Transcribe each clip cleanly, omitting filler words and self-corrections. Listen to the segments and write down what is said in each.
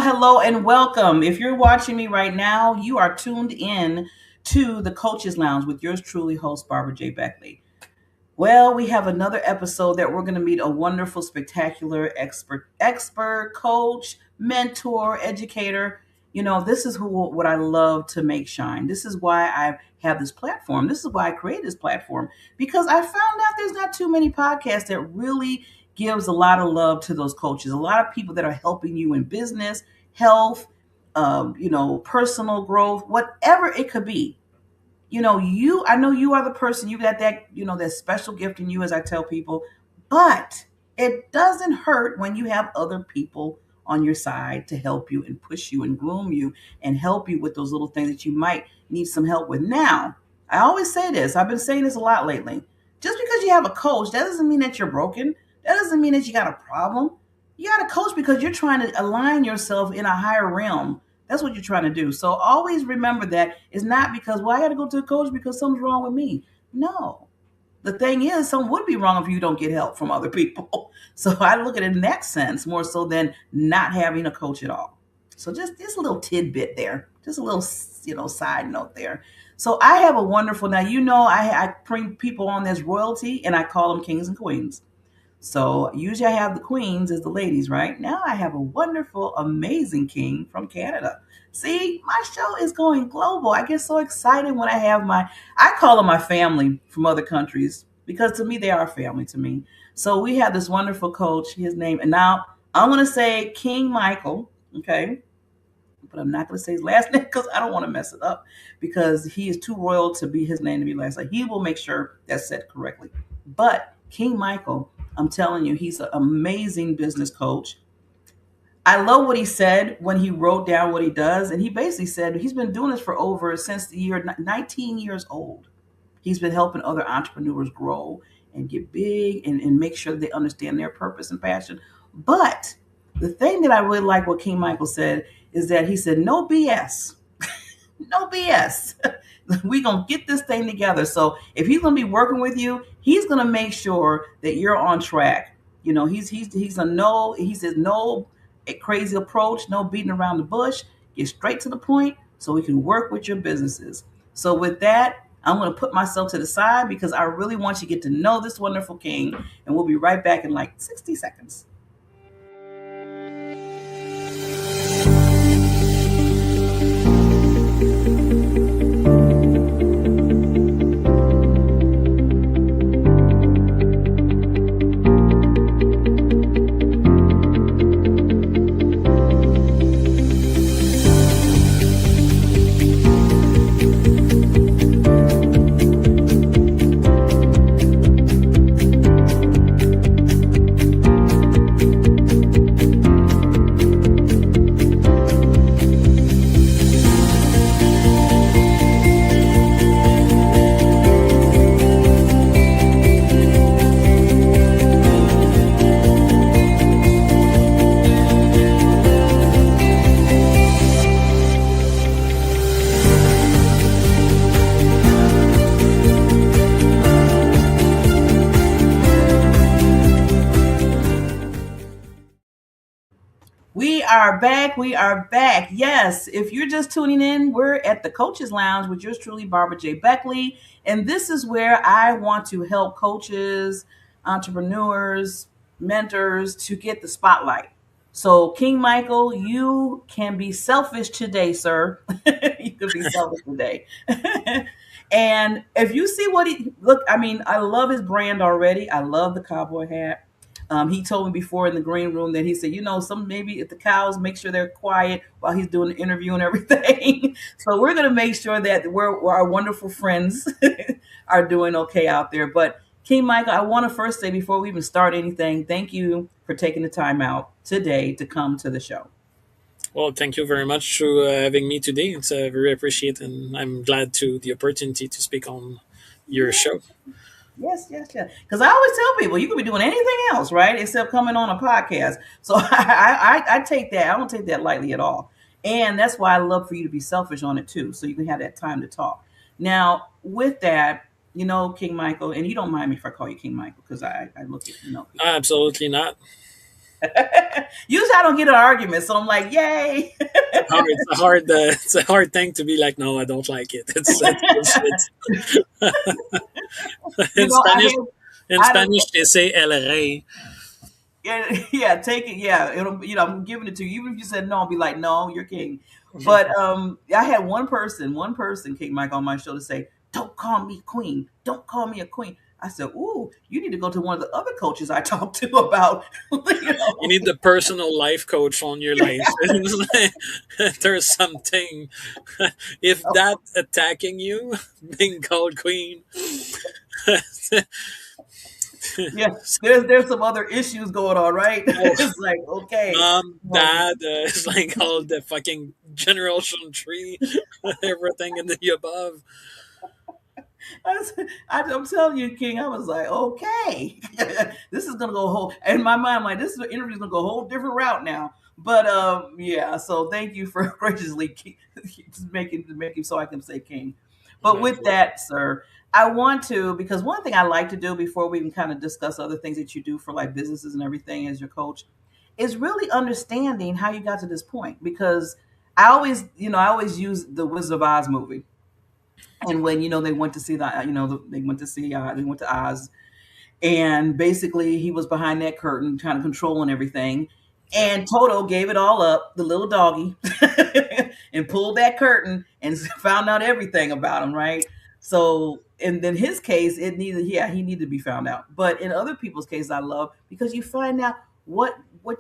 Hello, and welcome. If you're watching me right now, you are tuned in to the Coaches Lounge with yours truly, host Barbara J. Beckley. Well, we have another episode that we're going to meet a wonderful, spectacular expert, coach, mentor, educator. You know, this is what I love to make shine. This is why I have this platform. This is why I created this platform, because I found out there's not too many podcasts that really gives a lot of love to those coaches, a lot of people that are helping you in business, health, personal growth, whatever it could be. I know you are the person, you got that, that special gift in you, as I tell people, but it doesn't hurt when you have other people on your side to help you and push you and groom you and help you with those little things that you might need some help with. Now, I always say this, I've been saying this a lot lately. Just because you have a coach, that doesn't mean that you're broken. That doesn't mean that you got a problem. You got a coach because you're trying to align yourself in a higher realm. That's what you're trying to do. So always remember that it's not because, I got to go to a coach because something's wrong with me. No. The thing is, something would be wrong if you don't get help from other people. So I look at it in that sense more so than not having a coach at all. So just a little tidbit there, just a little, side note there. So I have a wonderful, now, I bring people on as royalty and I call them kings and queens. So usually I have the queens as the ladies, right? Now I have a wonderful, amazing king from Canada. See, my show is going global. I get so excited when I have I call them my family from other countries, because to me, they are family to me. So we have this wonderful coach, his name, and now I'm going to say King Michael, okay? But I'm not going to say his last name because I don't want to mess it up, because he is too royal to be his name to be last name. He will make sure that's said correctly. But King Michael, I'm telling you, he's an amazing business coach. I love what he said when he wrote down what he does. And he basically said he's been doing this since the year 19 years old. He's been helping other entrepreneurs grow and get big and make sure that they understand their purpose and passion. But the thing that I really like what King Michael said is that he said, no BS. No BS. We're going to get this thing together. So if he's going to be working with you, he's going to make sure that you're on track. He says no crazy approach, no beating around the bush, get straight to the point so we can work with your businesses. So with that, I'm going to put myself to the side because I really want you to get to know this wonderful king, and we'll be right back in like 60 seconds. We are back. We are back. Yes. If you're just tuning in, we're at the Coaches Lounge with yours truly, Barbara J. Beckley. And this is where I want to help coaches, entrepreneurs, mentors to get the spotlight. So, King Michael, you can be selfish today, sir. You can be selfish today. And if you see what he look, I mean, I love his brand already. I love the cowboy hat. He told me before in the green room that he said, some maybe if the cows make sure they're quiet while he's doing the interview and everything. So we're gonna make sure that our wonderful friends are doing okay out there. But King Michael, I want to first say before we even start anything, thank you for taking the time out today to come to the show. Well, thank you very much for having me today. It's very appreciated, and I'm glad to the opportunity to speak on your Yeah. show. Yes, yes, yes. Because I always tell people you could be doing anything else, right, except coming on a podcast. So I take that. I don't take that lightly at all, and that's why I love for you to be selfish on it too, so you can have that time to talk. Now, with that, King Michael, and you don't mind me if I call you King Michael because I look at people. Absolutely not. Usually I don't get an argument, so I'm like, yay. It's a hard thing to be like. No, I don't like it. It's bullshit. you in know, I Spanish, have in I don't. Spanish, they say "el rey." Yeah, yeah, take it. Yeah, I'm giving it to you. Even if you said no, I'll be like, no, you're king. But I had one person came Mike on my show to say, don't call me queen. Don't call me a queen. I said, ooh, you need to go to one of the other coaches I talked to about, you You know. need the personal life coach on your life. There's something. If that attacking you, being called queen. Yeah, there's some other issues going on, right? Oh, It's like, okay. mom, um, dad, it's like all the fucking generation tree, everything in the above. I'm telling you, King, I was like, okay, this is gonna go a whole. In my mind, I'm like, this interview is gonna go a whole different route now. But yeah, so thank you for graciously making so I can say King. But with Absolutely. that, sir, I want to because one thing I like to do before we can kind of discuss other things that you do for like businesses and everything as your coach is really understanding how you got to this point because I always use the Wizard of Oz movie and when they went to see they went to Oz, and basically he was behind that curtain, kind of controlling everything. Yeah. And Toto gave it all up, the little doggy, and pulled that curtain and found out everything about him, right? So, and in his case, he needed to be found out. But in other people's cases, I love because you find out what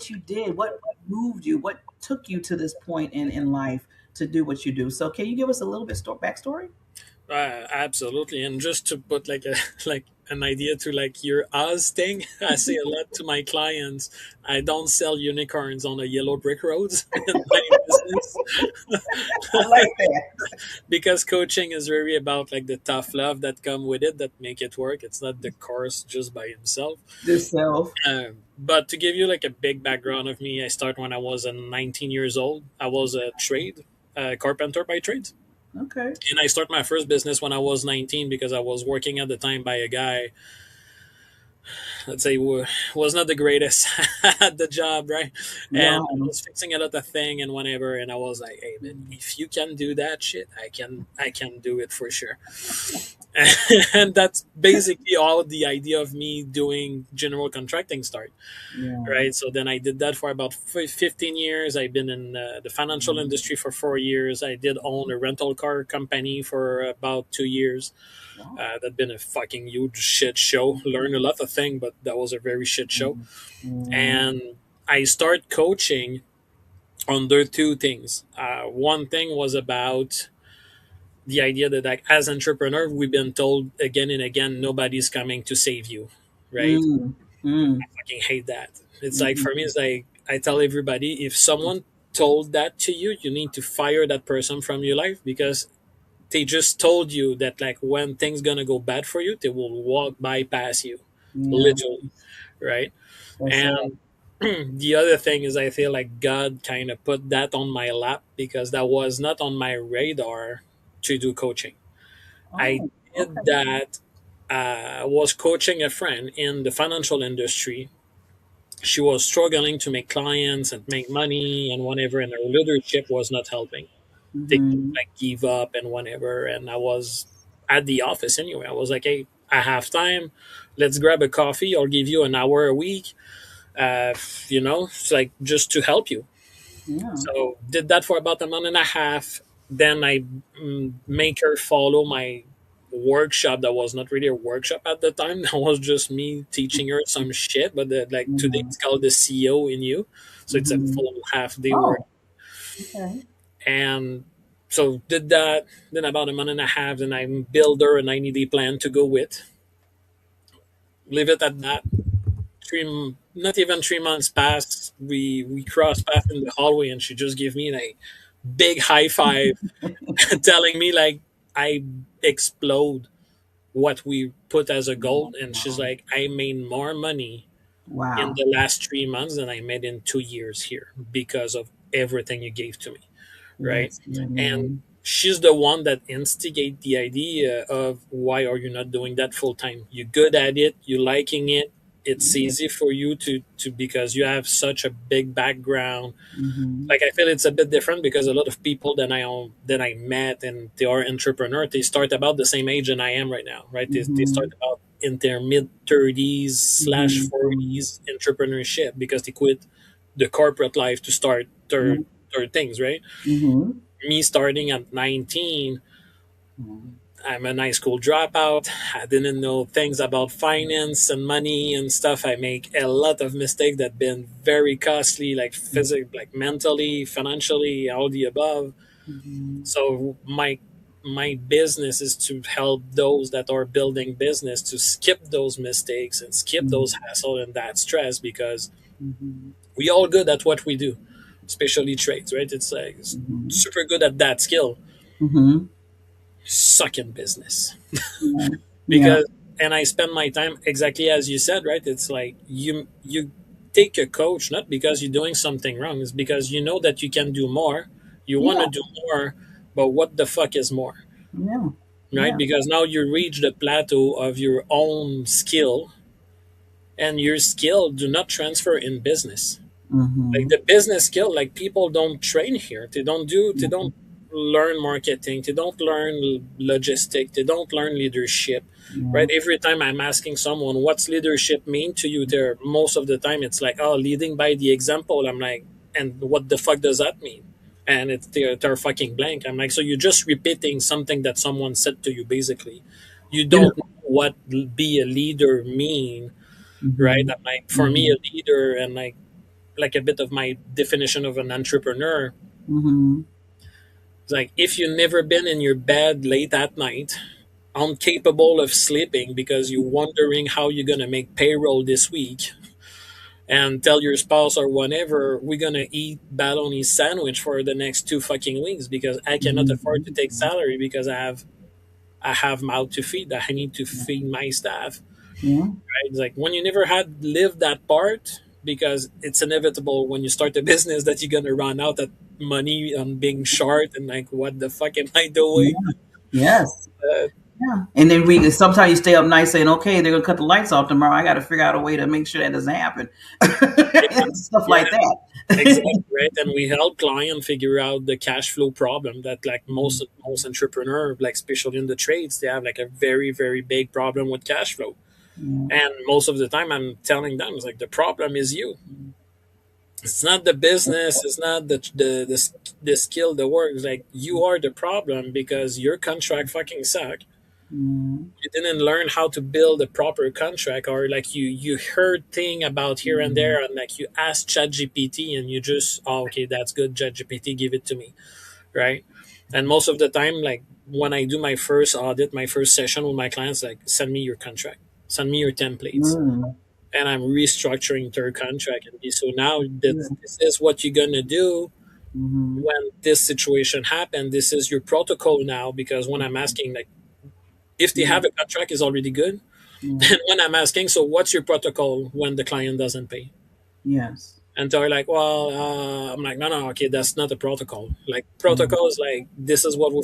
you did, what moved you, what took you to this point in life to do what you do. So, can you give us a little bit backstory? Absolutely, and just to put like a like an idea to like your Oz thing, I say a lot to my clients. I don't sell unicorns on a yellow brick roads in my business. I like that. Because coaching is really about like the tough love that come with it that make it work. It's not the course just by himself. Yourself. But to give you like a big background of me, I started when I was 19 years old. I was a carpenter by trade. Okay. And I started my first business when I was 19 because I was working at the time by a guy, let's say, was not the greatest at the job, right? And I Wow. was fixing a lot of thing and whatever. And I was like, hey, man, if you can do that shit, I can do it for sure. And that's basically all the idea of me doing general contracting start, Yeah. right? So then I did that for about 15 years. I've been in the financial industry for 4 years. I did own a rental car company for about 2 years. Wow. That been a fucking huge shit show. Learned a lot of things, but that was a very shit show. Mm. And I started coaching under two things. One thing was about the idea that, like, as entrepreneur, we've been told again and again, nobody's coming to save you, right? Mm. Mm. Fucking hate that. It's like, Mm. for me, it's like I tell everybody, if someone told that to you, you need to fire that person from your life because they just told you that, like, when things gonna go bad for you, they will walk by past you, Yeah. literally, right? That's And it. the other thing is, I feel like God kind of put that on my lap because that was not on my radar to do coaching. I Oh, did okay. that. Was coaching a friend in the financial industry, She was struggling to make clients and make money and whatever, and her leadership was not helping. They just Mm-hmm. like give up and whatever. And I was at the office anyway. I was like, hey, I have time. Let's grab a coffee. I'll give you an hour a week. It's like just to help you. Yeah. So did that for about a month and a half. Then I make her follow my workshop that was not really a workshop at the time. That was just me teaching her some shit. But like today Yeah. it's called the CEO in you. So it's a Mm-hmm. full half day work. Oh, okay. And so did that. Then about a month and a half, then I build her a 90-day plan to go with. Leave it at that. Not even 3 months passed. We crossed paths in the hallway, and she just gave me like big high five, telling me like I explode what we put as a goal. And she's Wow. like, I made more money in Wow. the last 3 months than I made in 2 years here because of everything you gave to me. Right? That's good, And man. she's the one that instigate the idea of why are you not doing that full time? You're good at it, you're liking it, it's easy for you to because you have such a big background. Mm-hmm. Like I feel it's a bit different because a lot of people that I met and they are entrepreneur, they start about the same age than I am right now, right? They Mm-hmm. start about in their mid 30s slash Mm-hmm. 40s entrepreneurship because they quit the corporate life to start Yeah. third things, right? Mm-hmm. Me starting at 19, Mm-hmm. I'm an high school dropout. I didn't know things about finance and money and stuff. I make a lot of mistakes that been very costly, like like mentally, financially, all the above. Mm-hmm. So my business is to help those that are building business to skip those mistakes and skip those hassle and that stress because Mm-hmm. we all good at what we do, especially trades, right? It's like Mm-hmm. super good at that skill. Mm-hmm. Suck in business Yeah. Yeah. because and I spend my time exactly as you said, right? It's like you take a coach not because you're doing something wrong, it's because you know that you can do more, you want Yeah. to do more, but what the fuck is more, Yeah. right? Yeah. Because now you reach the plateau of your own skill, and your skill do not transfer in business. Like Mm-hmm. the business skill, like people don't train here, they don't learn marketing, they don't learn logistic, they don't learn leadership, Yeah. right? Every time I'm asking someone what's leadership mean to you, there most of the time it's like, oh, leading by the example. I'm like, and what the fuck does that mean? And they're fucking blank. I'm like, so you're just repeating something that someone said to you basically. You You know. don't know what be a leader mean, right? Mm-hmm. I'm like, for me Mm-hmm. a leader and like a bit of my definition of an entrepreneur. Mm-hmm. It's like if you've never been in your bed late at night, incapable of sleeping because you're wondering how you're gonna make payroll this week, and tell your spouse or whatever, we're gonna eat bologna sandwich for the next 2 fucking weeks because I cannot afford to take Mm-hmm. salary because I have mouth to feed that I need to feed my staff. Yeah. Right? It's like when you never had lived that part, because it's inevitable when you start a business that you're gonna run out of money on being short and like what the fuck am I doing? Yeah. Yes. Uh, Yeah. And then we sometimes you stay up night saying, okay, they're gonna cut the lights off tomorrow. I gotta figure out a way to make sure that doesn't happen. yeah, And stuff yeah, like that. exactly right. And we help client figure out the cash flow problem that like most entrepreneur, like especially in the trades, they have like a very very big problem with cash flow. Yeah. And most of the time, I'm telling them it's like the problem is you. It's not the business. It's not the skill, the work. It's like you are the problem because your contract fucking suck. Yeah. You didn't learn how to build a proper contract, or like you heard thing about here and Yeah. there, and like you asked ChatGPT and you just, oh, okay, that's good. ChatGPT, give it to me, right? And most of the time, like when I do my first audit, my first session with my clients, like send me your contract, send me your templates, Mm. and I'm restructuring their contract. And so now Yeah. this is what you're gonna do Mm-hmm. when this situation happened. This is your protocol now. Because when I'm asking, like, if they Yeah. have a contract, is already good. Yeah. And when I'm asking, so what's your protocol when the client doesn't pay? Yes. And they're like, well, I'm like, no, no, okay, that's not a protocol. Like, Mm-hmm. protocol is like, this is what we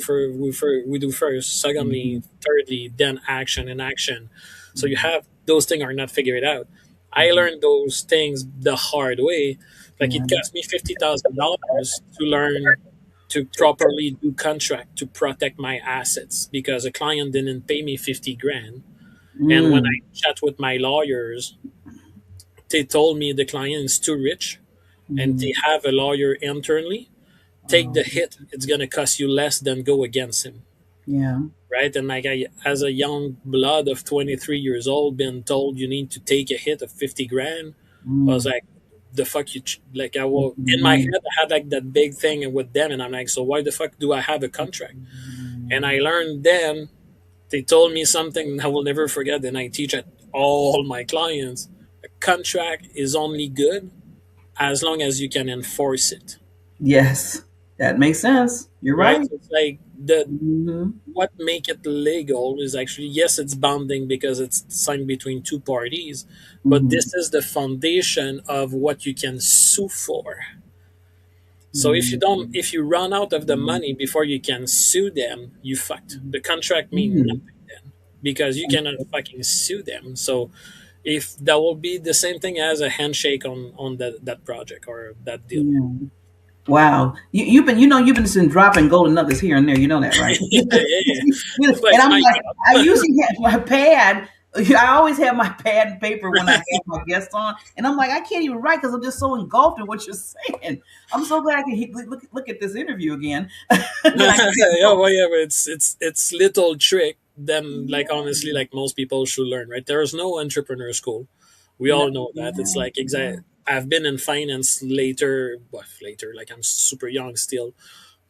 do first. Mm-hmm. Secondly, thirdly, then action and action. So you have those things are not figured out. I learned those things the hard way. Like Yeah. it cost me $50,000 to learn to properly do contract to protect my assets because a client didn't pay me 50 grand. And when Mm. I chat with my lawyers, they told me the client is too rich and Mm. they have a lawyer internally. Take the Um, hit. It's gonna cost you less than go against him. yeah. Right. And like I, as a young blood of 23 years old, been told you need to take a hit of 50 grand. I was Mm. like, the fuck you, like I That's will, in my money. head, I had like that big thing with them. And I'm like, so why the fuck do I have a contract? And I learned then they told me something I will never forget. And I teach at all my clients a contract is only good as long as you can enforce it. Yes, that makes sense. You're Right. right. So it's like the Mm-hmm. what make it legal is actually yes it's binding because it's signed between two parties, but Mm-hmm. this is the foundation of what you can sue for. So Mm-hmm. if you run out of the money before you can sue them, you fucked. The contract mean Mm-hmm. nothing then because you cannot fucking sue them. So if that will be the same thing as a handshake on that project or that deal. Yeah. Wow, you've been, you've been just dropping golden nuggets here and there. You know that, right? Yeah, yeah, yeah. It's And like I'm my like, I job. usually have my pad. I always have my pad and paper when I have my guests on, and I'm like, I can't even write because I'm just so engulfed in what you're saying. I'm so glad I can look at this interview again. Then I can Yeah, go. well, yeah, but it's little trick. Then, like honestly, like most people should learn, right? There is no entrepreneur school. We No, all know that. It's yeah, like yeah. exact. I've been in finance later, well, later. Like I'm super young still,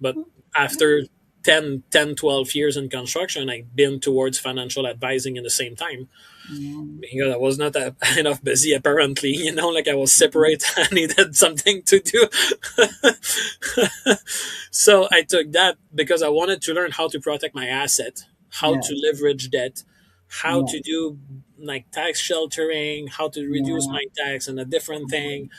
but after 12 years in construction, I've been towards financial advising in the same time because I was not enough busy apparently. Like I was separate. I needed something to do. So I took that because I wanted to learn how to protect my asset, how Yeah, to leverage debt, how yeah, to do like tax sheltering, how to reduce yeah. my tax and a different thing.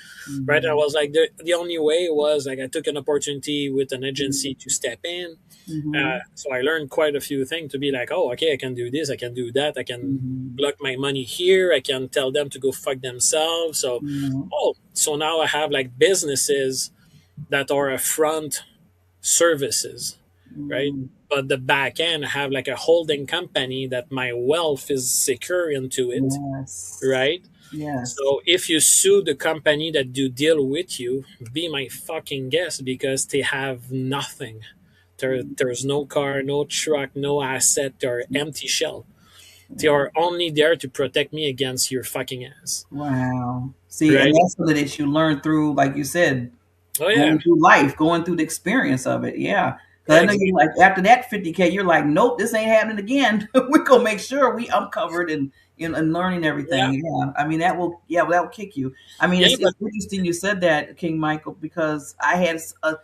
Right. I Mm-hmm. was like, the only way was like I took an opportunity with an agency to step in. Mm-hmm. So I learned quite a few things to be like, oh, okay, I can do this, I can do that, I can Mm-hmm. block my money here, I can tell them to go fuck themselves. So, Yeah. oh, so now I have like businesses that are a front services, right? Mm-hmm. But the back end, I have like a holding company that my wealth is secure into it, Yes. right? Yes. So if you sue the company that do deal with you, be my fucking guest because they have nothing. There's no car, no truck, no asset. They're empty shell. They are only there to protect me against your fucking ass, Wow. See, and right? that's something that you learn through, like you said, Oh yeah, going through life, going through the experience of it. Yeah. yeah, Because I know exactly. you like after that 50K, you're like, nope, this ain't happening again. We're gonna make sure we uncovered and learning Yeah, everything. Yeah. I mean, that will kick you. I mean, yeah, but it's interesting you said that, King Michael, because I had well,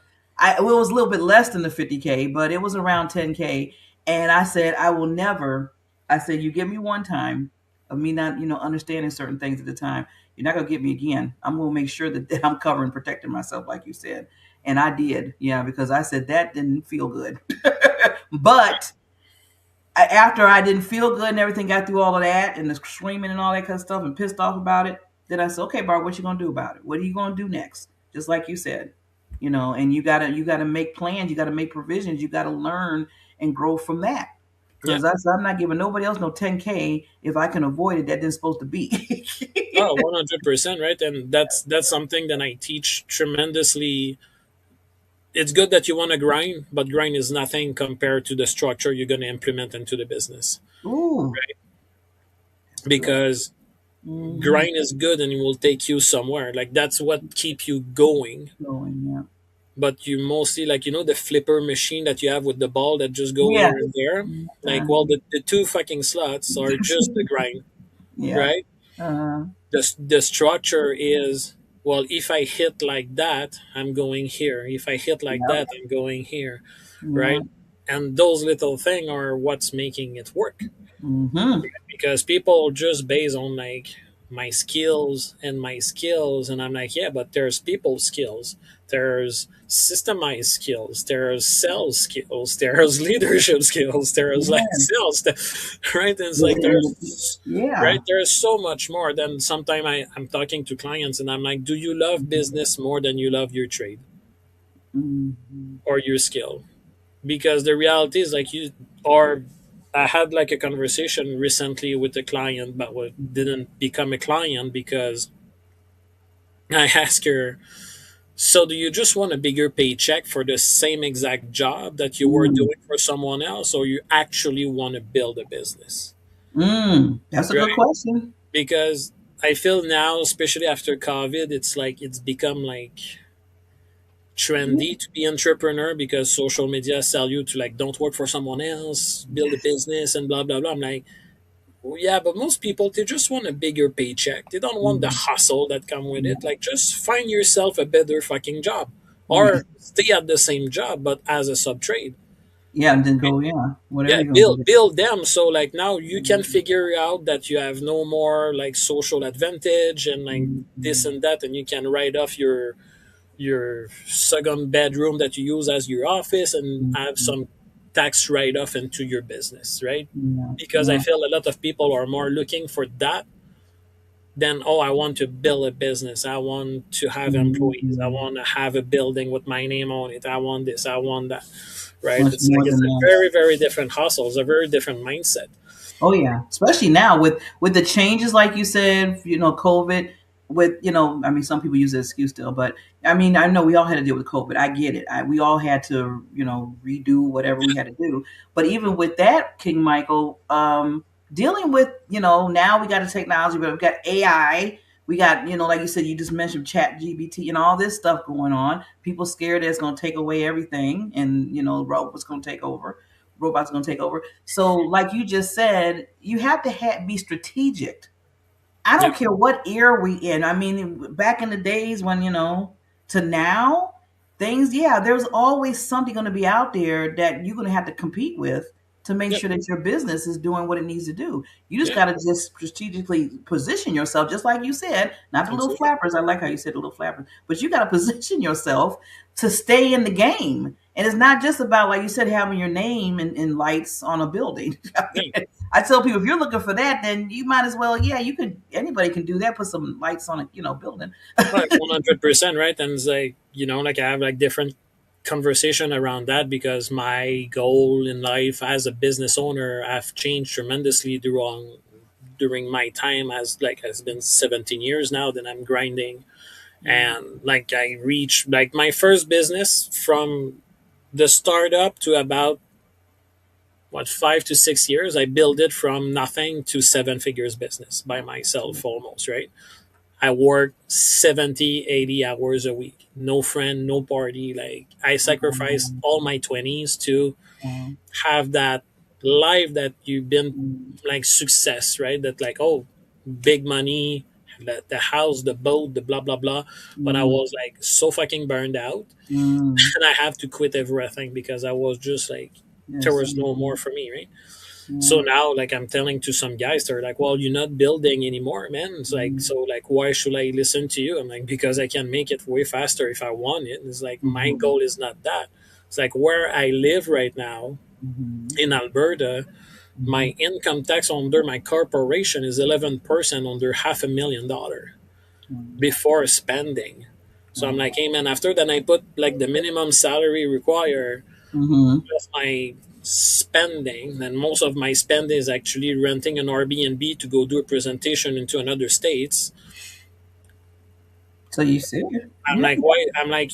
it was a little bit less than the 50K, but it was around 10K. And I said, I will never, I said, you give me one time of me not, understanding certain things at the time. You're not gonna get me again. I'm gonna make sure that I'm covering, protecting myself, like you said. And I did, yeah, because I said that didn't feel good. But after I didn't feel good and everything, got through all of that and the screaming and all that kind of stuff and pissed off about it, then I said, okay, Barb, what you gonna do about it? What are you gonna do next? Just like you said, and you gotta make plans, you gotta make provisions, you gotta learn and grow from that. yeah, Because I said, I'm not giving nobody else no 10K if I can avoid it. That didn't supposed to be. oh, 100%, right? And that's something that I teach tremendously. It's good that you want to grind, but grind is nothing compared to the structure you're going to implement into the business, Ooh, right? that's good. Because Mm-hmm. grind is good and it will take you somewhere. Like that's what keep you going. Going, yeah. But you mostly like the flipper machine that you have with the ball that just go Yeah. here and there. Like well, Uh, the two fucking slots are just the grind, yeah. right? Uh, The structure is well, if I hit like that, I'm going here. If I hit like yeah. that, I'm going here, Yeah. right? And those little things are what's making it work Mm-hmm. because people just base on like my skills and my skills. And I'm like, yeah, but there's people skills, there's systemized skills, there's sales skills, there's leadership skills, there's like Yeah. sales right? And it's like there's right Yeah. there's so much more. Than sometimes I'm talking to clients and I'm like, do you love business more than you love your trade Mhm. or your skill? Because the reality is like you or I had like a conversation recently with a client, but what didn't become a client because I asked her, so do you just want a bigger paycheck for the same exact job that you were Mm. doing for someone else, or you actually want to build a business? Mm. That's a good Right? question. Because I feel now, especially after COVID, it's like it's become like trendy to be entrepreneur because social media sell you to like don't work for someone else, build a business and blah blah blah. I'm like, well, yeah, but most people they just want a bigger paycheck. They don't want the Mm. hustle that come with Yeah. it. Like just find yourself a better fucking job. Yeah. Or stay at the same job but as a sub trade. Yeah. And then go. Yeah. Whatever Yeah, you're gonna do. build them so like now you can Mm. figure out that you have no more like social advantage and like this Mm. and that, and you can write off your second bedroom that you use as your office and Mm. have some tax write off into your business, right? Yeah. Because I Yeah. feel a lot of people are more looking for that than, oh, I want to build a business. I want to have employees. I Mhm. want to have a building with my name on it. I want this. I want that. Right? Much It's like more it's than a that. very, very different hustle. It's a very different mindset. Oh yeah, especially now with the changes, like you said, COVID. With I mean, some people use the excuse still, but I mean, I know we all had to deal with COVID. I get it. We all had to, redo whatever we had to do. But even with that, King Michael, dealing with, now we got the technology, but we've got AI. We got, like you said, you just mentioned Chat GBT and all this stuff going on. People scared that it's going to take away everything, and robots going to take over. Robots going to take over. So, like you just said, you have to be strategic. I Yep. don't care what era we in. I mean, back in the days when, to now, things, yeah, there's always something going to be out there that you're going to have to compete with to make Yep. sure that your business is doing what it needs to do. You just Yeah. got to just strategically position yourself, just like you said, not the little Absolutely. flappers. I like how you said the little flappers, but you got to position yourself to stay in the game. And it's not just about, like you said, having your name and lights on a building. Yeah. I tell people if you're looking for that, then you might as well. Yeah, you could. Anybody can do that. Put some lights on a building. Like 100%, right? And it's like, like I have like different conversation around that because my goal in life as a business owner have changed tremendously during my time as like has been 17 years now that I'm grinding. And like I reached like my first business from the startup to about what 5 to 6 years. I built it from nothing to seven figures business by myself almost, right? I work 70, 80 hours a week. No friend, no party. Like I sacrificed all my 20s to have that life that you've been like success, right? That like, oh, big money, the house, the boat, the blah, blah, blah. But I was like so fucking burned out and I have to quit everything because I was just like, there Yes. was no more for me, right? So Yeah. now, like, I'm telling to some guys, they're like, "Well, you're not building anymore, man." It's like, so, like, why should I listen to you? I'm like, because I can make it way faster if I want it. It's like my goal is not that. It's like where I live right now in Alberta, my income tax under my corporation is 11% under $500,000 before spending. So I'm like, hey man, after that I put like the minimum salary required Mm-hmm. of my spending, and most of my spending is actually renting an Airbnb to go do a presentation into another states. So you see, I'm yeah. like, why? I'm like,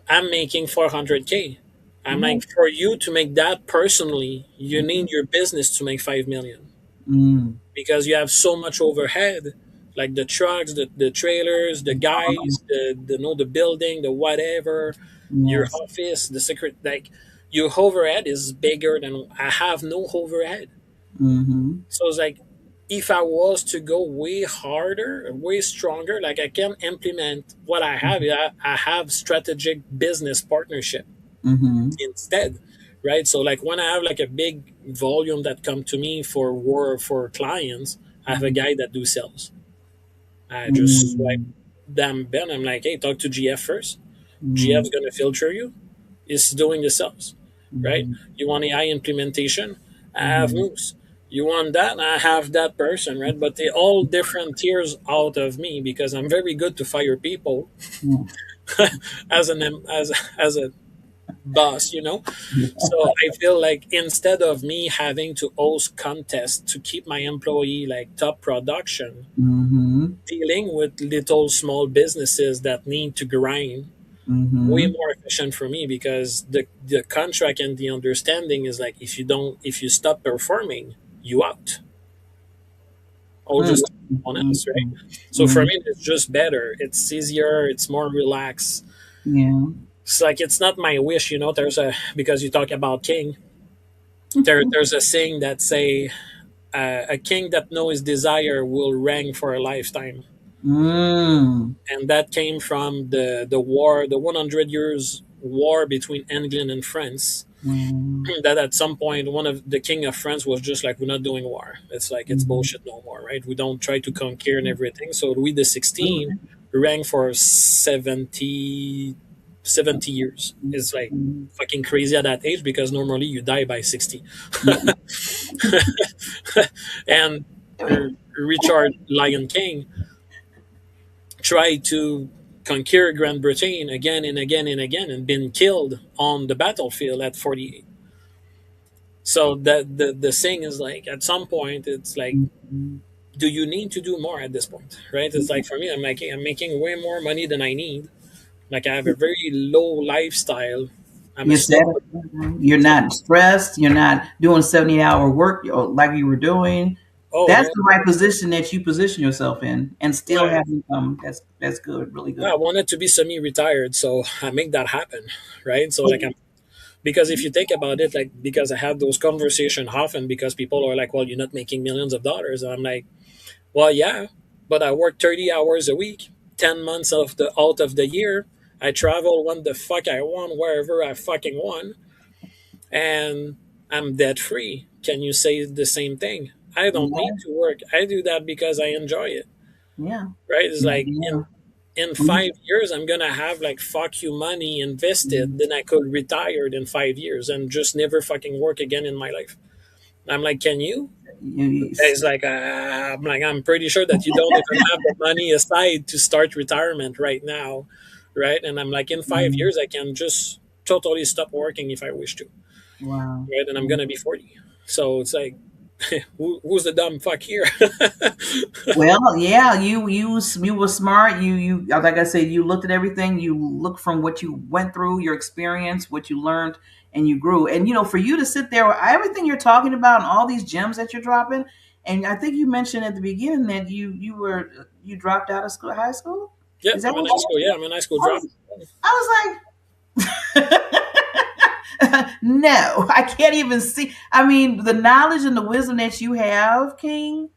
I'm making 400K. I'm Yeah. like, for you to make that personally, you need your business to make 5 million Mm. because you have so much overhead, like the trucks, the trailers, the Uh-huh. guys, the no the building, the whatever, your Yes. office, the secret, like your overhead is bigger than I have no overhead. Mm-hmm. So it's like if I was to go way harder, way stronger, like I can implement what I have. I have strategic business partnership Mm-hmm. instead, right? So like when I have like a big volume that come to me for clients, I have a Mm-hmm. guy that do sales. I just swipe Mm, them Ben. I'm like, hey, talk to GF first. mm, GF's gonna filter you. It's doing the sales, right? mm, You want AI implementation? I have mm, Moose. You want that? I have that person, right? But they all different tiers out of me because I'm very good to fire people mm. as as a boss, you know. So I feel like instead of me having to host contests to keep my employee like top production, Mhm, dealing with little small businesses that need to grind way mhm. more efficient for me because the contract and the understanding is like if you stop performing, you out. I'll Mm, just on mm, else, right? mm, So for mm. me, it's just better. It's easier. It's more relaxed. Yeah. It's like it's not my wish, you know. There's a because you talk about king. There's a saying that say a king that knows his desire will reign for a lifetime, Mm. and that came from the war, the 100 years war between England and France. Mm. That at some point one of the king of France was just like, we're not doing war. It's like it's Mhm. bullshit no more, right? We don't try to conquer and everything. So Louis the 16 Absolutely. rang for 70 years. It's like Mm. fucking crazy at that age because normally you die by 60. Yeah. And Richard Lion King tried to conquer Grand Britain again and again and again and been killed on the battlefield at 48. So that the thing is like at some point it's like, Mhm. do you need to do more at this point, right? It's like for me, I'm like, I'm making way more money than I need. Like I have a very low lifestyle. I'm a You're slow. satisfied. You're not stressed. You're not doing 70-hour work like you were doing. Oh That's no, the right position that you position yourself in, and still I, have income. That's good, really I good. wanted to be semi-retired, so I make that happen, right? So like I'm because if you think about it, like because I have those conversations often because people are like, well, you're not making millions of dollars, and I'm like, well, yeah, but I work 30 hours a week, 10 months of the out of the year. I travel when the fuck I want, wherever I fucking want, and I'm debt free. Can you say the same thing? I don't need Yeah, to work. I do that because I enjoy it. yeah, Right? It's like yeah. in We- 5 years I'm gonna have like fuck you money invested, then I could retire in 5 years and just never fucking work again in my life. I'm like, can you? you- It's like I'm like, I'm pretty sure that you don't even have the money aside to start retirement right now, right? And I'm like, in five mm, years, I can just totally stop working if I wish to, wow. right? And I'm gonna be 40, so it's like, who's the dumb fuck here? Well, yeah, you were smart. You like I said, you looked at everything. You looked from what you went through, your experience, what you learned, and you grew. And for you to sit there, everything you're talking about, and all these gems that you're dropping. And I think you mentioned at the beginning that you dropped out of school, high school. Yeah, Is that I'm in what high you school. Yeah, I'm in high school drop. said? I was like, no, I can't even see. I mean, the knowledge and the wisdom that you have, King.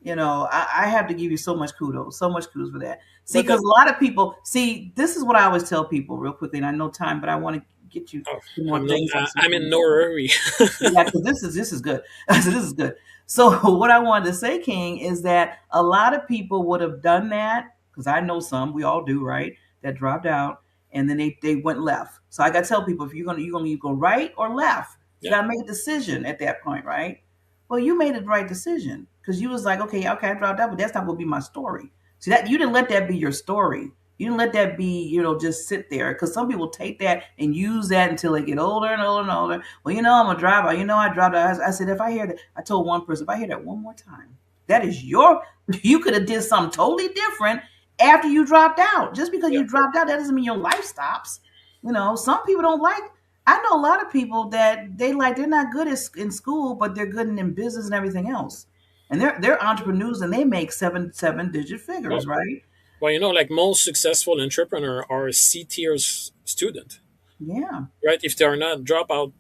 I have to give you so much kudos for that. See, But because that, a lot of people see, this is what I always tell people real quickly, and I know time, but I want to get you oh, some more things. I'm in no hurry. Yeah, because this is good. So this is good. So what I wanted to say, King, is that a lot of people would have done that because I know some, we all do, right? That dropped out and then they went left. So I got to tell people if you're gonna you go right or left, you Yeah, got to make a decision at that point, right? Well, you made the right decision because you was like, okay, okay, I dropped out, but that's not gonna be my story. See that you didn't let that be your story. You didn't let that be, just sit there because some people take that and use that until they get older and older and older. Well, I'm a driver. I dropped out. I said, if I hear that, I told one person, if I hear that one more time, that is you could have did something totally different after you dropped out. Just because yeah. you dropped out, that doesn't mean your life stops. Some people don't like, I know a lot of people that they're not good in school, but they're good in business and everything else. And they're entrepreneurs and they make seven digit Well, figures, right? well, like most successful entrepreneur are C tier student, Yeah. right? If they are not drop out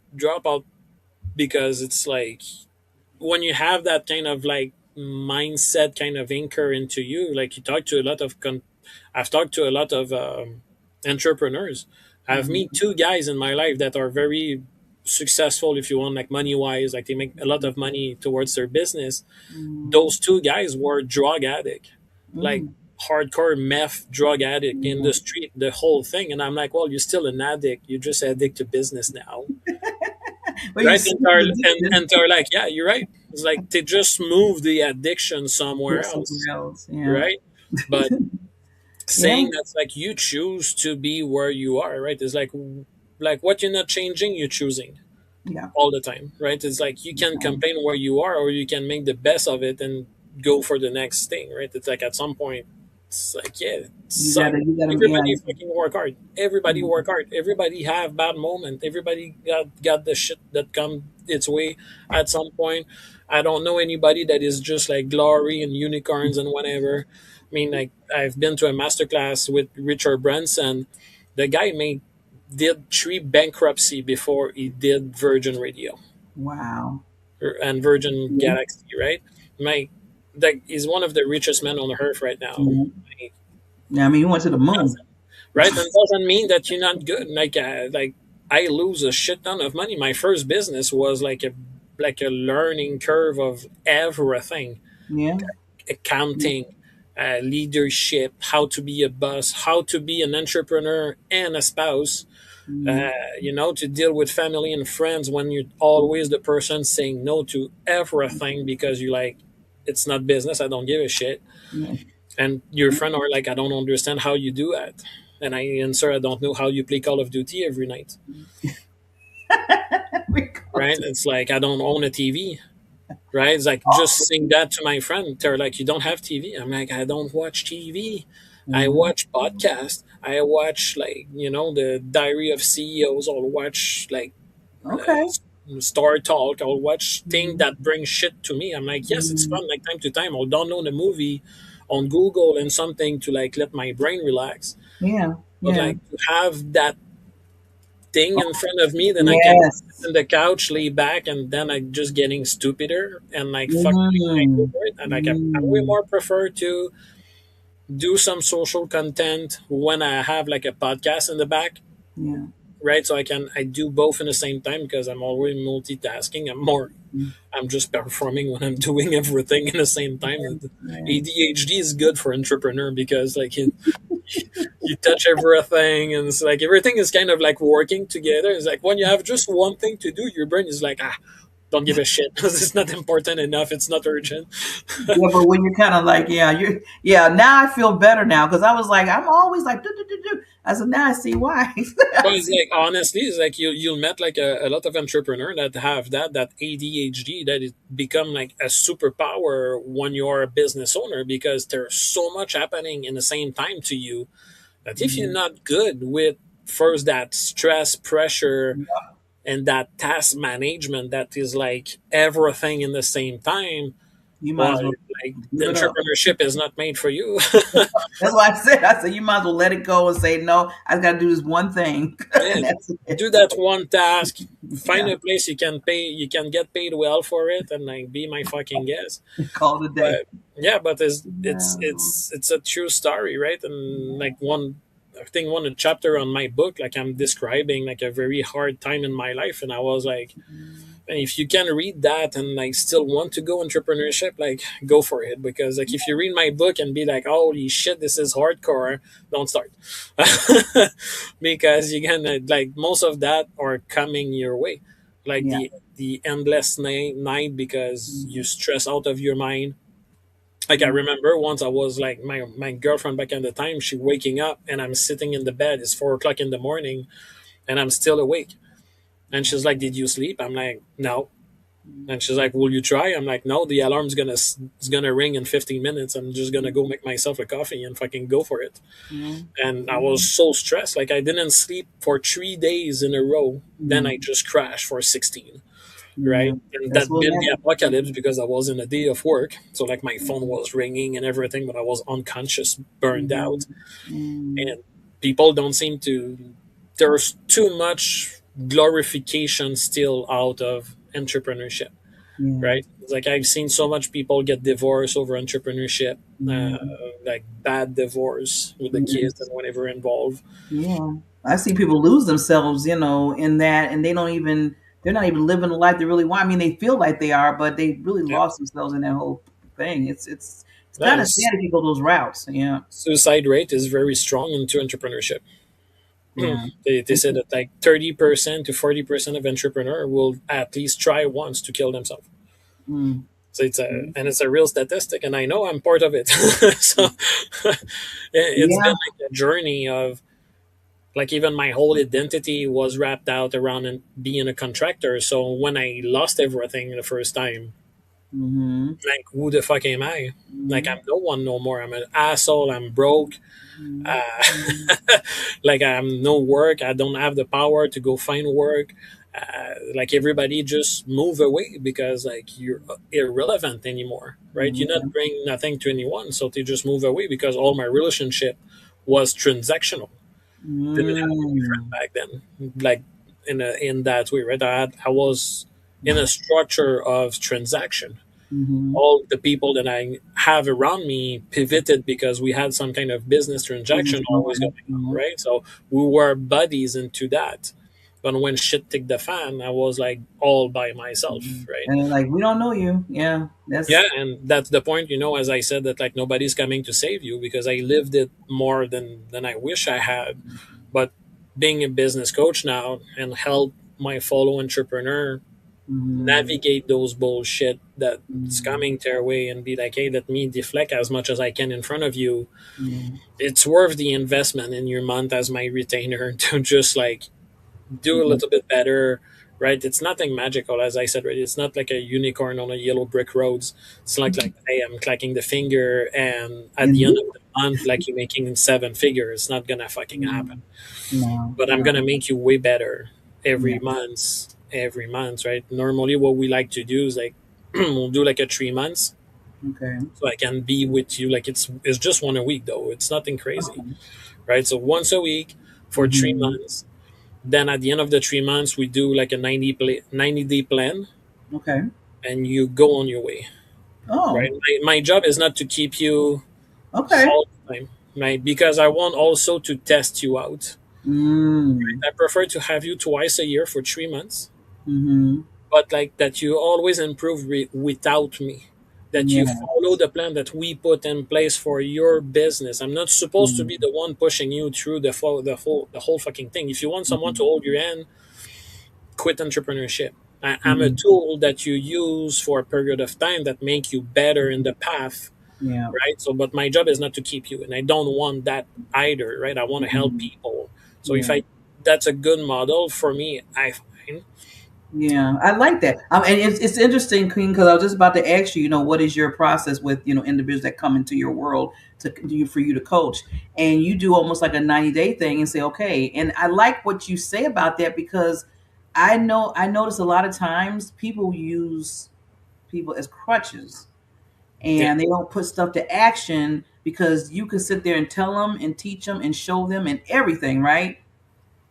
because it's like when you have that kind of like mindset kind of anchor into you, like you talk to a lot of I've talked to a lot of entrepreneurs. I've met Mhm. two guys in my life that are very successful, if you want, like money wise, like they make a lot of money towards their business. Mhm. Those two guys were drug addict, like Mhm. hardcore meth drug addict in the street, the whole thing. And I'm like, well, you're still an addict. You're just addict to business now, But you right? see the addiction. And they're like, yeah, you're right. It's like they just move the addiction Yeah, somewhere else, somewhere else. Yeah. right? But Yeah. saying that's like you choose to be where you are, right? It's like what you're not changing, you're choosing Yeah. all the time, right? It's like you can Okay. complain where you are, or you can make the best of it and go for the next thing, right? It's like at some point, it's like, yeah, it sucks. You gotta, yeah. Everybody fucking work hard. Everybody work hard. Everybody have bad moment. Everybody got the shit that come its way at some point. I don't know anybody that is just like glory and unicorns and whatever. I mean, like I've been to a master class with Richard Branson. The guy did three bankruptcy before he did Virgin Radio Wow. and Virgin Yeah. Galaxy, right? My Like he's one of the richest men on earth right now. Yeah. Yeah, I mean, you went to the moon. Right? And doesn't mean that you're not good. Like I lose a shit ton of money. My first business was like a learning curve of everything: Yeah. accounting, leadership, how to be a boss, how to be an entrepreneur and a spouse. Mm, To deal with family and friends when you're always the person saying no to everything because you like it's not business. I don't give a shit. yeah. And your friend are like, I don't understand how you do that. And I answer, I don't know how you play Call of Duty every night. We go Right? to- It's like I don't own a TV. Right? It's like just saying that to my friend. They're like, you don't have TV. I'm like, I don't watch TV. I Mhm. watch podcasts. I watch the Diary of CEOs. I'll watch Okay. Star Talk. I'll watch things Mhm. that bring shit to me. I'm like, yes, it's Mhm. fun. Like time to time, I'll download a movie on Google and something to like let my brain relax. Yeah. But Yeah. like to have that thing in front of me, then I can sit Yes. on the couch, lay back, and then I just getting stupider and like fuck I go Mm. for it. And like I way Mm. more prefer to do some social content when I have like a podcast in the back, Yeah. right? So I do both in the same time because I'm always multitasking. Mm. I'm just performing when I'm doing everything in the same time. Yeah. ADHD is good for entrepreneur because like you touch everything and it's like everything is kind of like working together. It's like when you have just one thing to do, your brain is like, don't give a shit. It's not important enough. It's not urgent. Yeah, but when you're kind of like, yeah, yeah. Now I feel better now because I was like, I'm always like, do, do, do, do. I said, now I see why. I But it's see. like honestly, it's like you'll met like a lot of entrepreneurs that have that ADHD that it become like a superpower when you're a business owner because there's so much happening in the same time to you that if you're Mhm. not good with first that stress, pressure, and that task management that is like everything in the same time, You might well, as well like the give it up. entrepreneurship is not made for you. That's why I said, you might as well let it go and say, no, I got to do this one thing, Yeah, and that's it. do that one task. Find Yeah, a place you can get paid well for it, and like be my fucking guest. call it a day. But yeah, but No. it's a true story, right? And like I think one chapter on my book, like I'm describing like a very hard time in my life, and I was like, and if you can read that and like still want to go entrepreneurship, like go for it. Because like if you read my book and be like, holy shit, this is hardcore, don't start. Because you can like most of that are coming your way. Like Yeah. the endless night because you stress out of your mind. Like I remember once I was like my girlfriend back in the time, she waking up and I'm sitting in the bed, it's 4 o'clock in the morning and I'm still awake. And she's like, did you sleep? I'm like, no. And she's like, "Will you try?" I'm like, "No, the alarm's gonna ring in 15 minutes. I'm just gonna go make myself a coffee and fucking go for it." Yeah. And I was so stressed, like I didn't sleep for 3 days in a row. Then I Mm. just crashed for 16, Yeah. right? And That's that what been the happened. apocalypse because I was in a day of work, so like my phone was ringing and everything, but I was unconscious, burned Mm. out, Mm. and people don't seem to. There's too much glorification still out of entrepreneurship, Yeah. right? It's like I've seen so much people get divorced over entrepreneurship, Yeah. like bad divorce with the kids and Yes. whatever involved. Yeah. I see people lose themselves, in that, and they're not even living the life they really want. I mean, they feel like they are, but they really Yeah, lost themselves in that whole thing. It's Yeah, kind of sad if you go those routes. Yeah. suicide rate is very strong into entrepreneurship. Yeah. They said that like 30% to 40% of entrepreneur will at least try once to kill themselves. Mm. So it's a real statistic, and I know I'm part of it. So it's been Yeah. like a journey of like even my whole identity was wrapped out around being a contractor. So when I lost everything the first time, Mm-hmm. like who the fuck am I? Like Mm-hmm. I'm no one no more. I'm an asshole. I'm broke. Uh, Mm-hmm. like I'm no work. I don't have the power to go find work. Like everybody just move away because like you're irrelevant anymore, right? You not bring nothing to anyone, so they just move away because all my relationship was transactional. Didn't have any friend Mm-hmm. back then, like in that way, right? I was in a structure of transaction. Mm-hmm. All the people that I have around me pivoted because we had some kind of business transaction Business going always going on. on, Yeah. right? So we were buddies into that. But when shit took the fan, I was like all by myself, Mhm. right? And like, we don't know you. Yeah. Yeah, That's. and that's the point, as I said that like nobody's coming to save you because I lived it more than I wish I had. But being a business coach now and help my fellow entrepreneur Mm-hmm. navigate those bullshit that's Mm-hmm. coming their way and be like, hey, let me deflect as much as I can in front of you. Yeah. It's worth the investment in your month as my retainer to just like do a Yeah. little bit better, right? It's nothing magical, as I said, right? It's not like a unicorn on a yellow brick roads. It's like hey, I'm clacking the finger and at the end of And the month, like you're making seven figures. It's not gonna fucking happen. no, But I'm no. gonna make you way better Yeah. every month, right? Normally, what we like to do is like we'll do like a 3 months, Okay. so I can be with you. Like it's just one a week though. It's nothing crazy, right? So once a week for three Mm-hmm. months. Then at the end of the 3 months, we do like a 90-day plan, Okay. and you go on your way, right? Oh. My job is not to keep you Okay. all the time, right? Because I want also to test you out. Mm. I prefer to have you twice a year for 3 months, Mm-hmm. but like that you always improve without me, that you follow Yes. the plan that we put in place for your business. I'm not supposed to be Mm-hmm. the one pushing you through the whole fucking thing. If you want someone to hold your hand, quit entrepreneurship. I'm a Mm-hmm. tool that you use for a period of time that make you better in the path, Yeah. right? So but my job is not to keep you, and I don't want that either, right? I want to help Mm-hmm. people. So if Yeah. I that's a good model for me, I find. Yeah, I like that. And it's interesting, Queen, because I was just about to ask you, what is your process with, individuals that come into your world for you to coach, and you do almost like a 90-day thing and say, okay. And I like what you say about that because I notice a lot of times people use people as crutches Yeah, and they don't put stuff to action because you can sit there and tell them and teach them and show them and everything, right?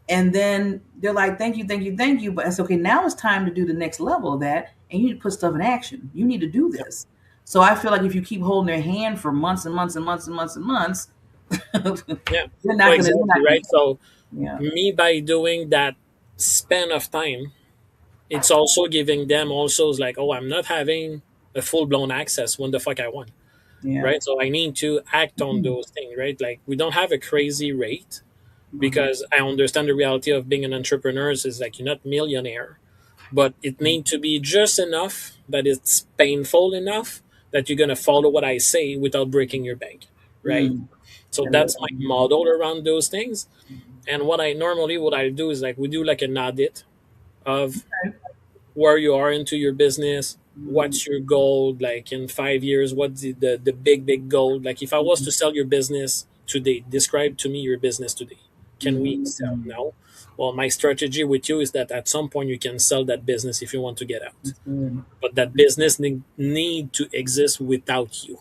And then they're like, thank you, thank you, thank you. But it's okay. Now it's time to do the next level of that. And you need to put stuff in action. You need to do yeah, this. So I feel like if you keep holding their hand for months and months and months and months and months, yeah. they're So not gonna, they're exactly not gonna, right. So yeah, me by doing that span of time, it's also giving them also is like, oh, I'm not having a full blown access when the fuck I want, yeah. right? So I need to act on Mhm. those things, right? Like we don't have a crazy rate Right. because I understand the reality of being an entrepreneur is like you're not millionaire, but it need to be just enough that it's painful enough that you're gonna follow what I say without breaking your bank, right? Mm. So I love that's my model around those things. And what I do is like we do like an audit of that. where you are into your business, Mhm. what's your goal like in 5 years, what's the big goal. Like if I was to sell your business today, describe to me your business today. Can we Mhm. sell Mhm. now? Well, my strategy with you is that at some point you can sell that business if you want to get out, That's good. but that business need to exist without you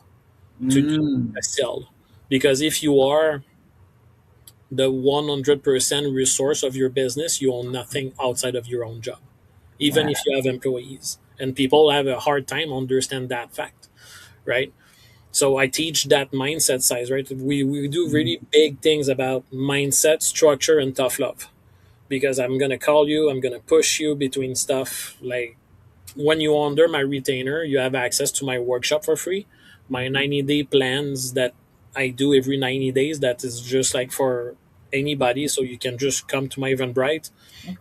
to do Mm. a sell. Because if you are the 100% resource of your business, you own nothing outside of your own job, even Wow. if you have employees. And people have a hard time understand that fact, right? So I teach that mindset size, right? We do really big things about mindset, structure, and tough love. Because I'm gonna call you, I'm gonna push you between stuff. Like when you under my retainer, you have access to my workshop for free, my 90-day plans that I do every 90 days. That is just like for anybody. So you can just come to my Eventbrite.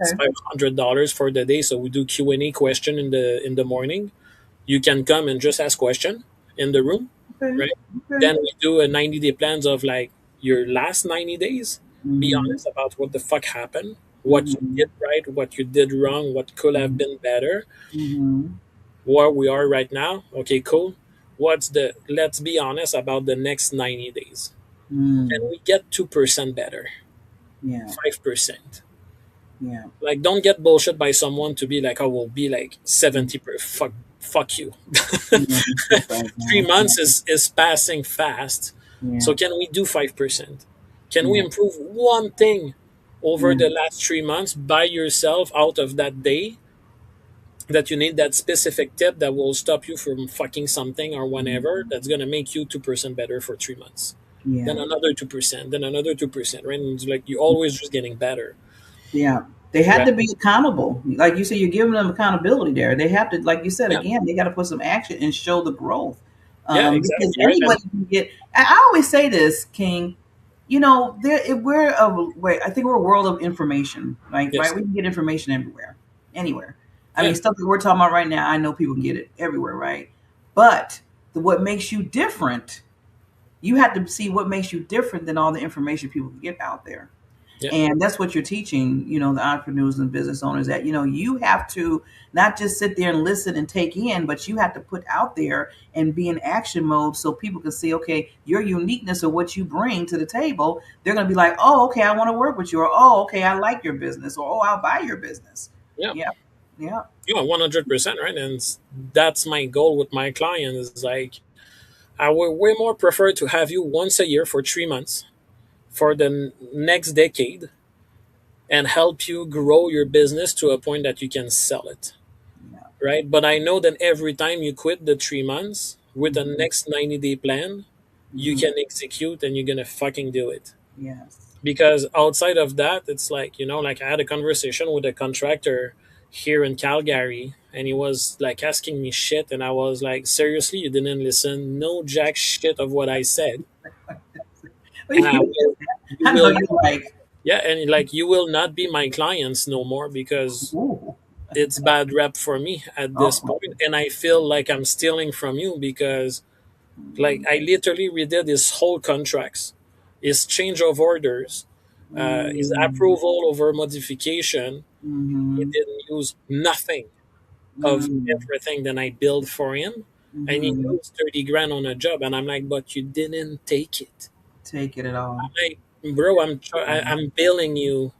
It's Okay. $500 for the day. So we do Q&A question in the morning. You can come and just ask question in the room, Okay. right? Okay. Then we do a 90-day plans of like your last 90 days. Be Mm-hmm. honest about what the fuck happened, what you Mm-hmm. did right, what you did wrong, what could have been better, Mm-hmm. where we are right now. Okay, cool. What's the, let's be honest about the next 90 days. Can Mm. we get 2% better? Yeah. 5%? Yeah. Like, don't get bullshit by someone to be like, oh, we'll be like 70 per fuck you. Yeah. That's right Three now. Yeah. months is passing fast. Yeah. So can we do 5%? Can we Yeah. improve one thing over Yeah. the last 3 months by yourself out of that day that you need that specific tip that will stop you from fucking something or whatever that's gonna make you 2% better for 3 months. Then Yeah. another 2%, then another 2%, right? And it's like you're always just getting better. Yeah. They had Right? to be accountable. Like you said, you're giving them accountability there. They have to, like you said, Yeah. again, they got to put some action and show the growth. Yeah, Because exactly. Right. And anybody can get, I always say this, King, you know, I think we're a world of information, like, right? yes. We can get information everywhere, anywhere. I mean, Yeah. stuff that we're talking about right now, I know people can get it everywhere, right? But what makes you different, you have to see what makes you different than all the information people can get out there. Yeah. And that's what you're teaching, the entrepreneurs and business owners, that, you have to not just sit there and listen and take in, but you have to put out there and be in action mode so people can see, okay, your uniqueness or what you bring to the table. They're going to be like, oh, okay, I want to work with you. Or, oh, okay, I like your business. Or, oh, I'll buy your business. Yeah. Yeah. Yeah. Yeah. 100%. Right. And that's my goal with my clients. Is like I would way more prefer to have you once a year for 3 months for the next decade and help you grow your business to a point that you can sell it. Yeah. Right. But I know that every time you quit the 3 months with the Hmm. next 90-day plan, you Hmm. can execute and you're going to fucking do it. Yes. Because outside of that, it's like, like I had a conversation with a contractor here in Calgary, and he was like asking me shit, and I was like, seriously, you didn't listen no jack shit of what I said. Well, And you I know will you're like, yeah, and like you will not be my clients no more because ooh, it's bad rep for me at this oh, point, and I feel like I'm stealing from you because like I literally redid his whole contracts, his change of orders, his mm, approval over modification. He mm-hmm, didn't use nothing of mm, everything that I built for him, and he mm-hmm. used 30 grand on a job, and I'm like, but you didn't take it. Take it at all. Like, bro, I'm billing you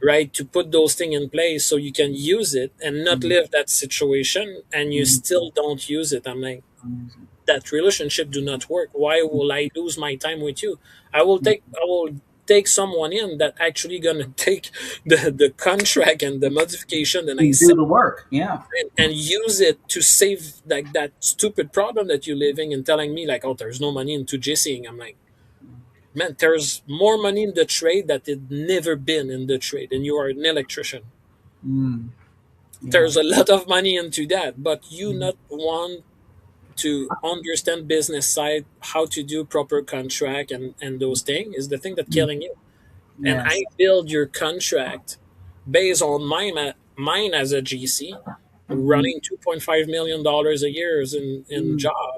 right to put those things in place so you can use it and not Mm-hmm. live that situation, and you Mm-hmm. still don't use it. I'm like, that relationship do not work. Why will I lose my time with you? I will take someone in that actually gonna take the contract and the modification that I And do set the work. Yeah. and use it to save like that stupid problem that you're living and telling me like, oh, there's no money into JCing. I'm like, man, there's more money in the trade that it never been in the trade, and you are an electrician. Mm. Yeah. There's a lot of money into that, but you Mhm. not want to understand business side, how to do proper contract and those things is the thing that Mm. killing you. And Yes. I build your contract based on mine as a GC, Mm-hmm. running $2.5 million a year in Mm. job.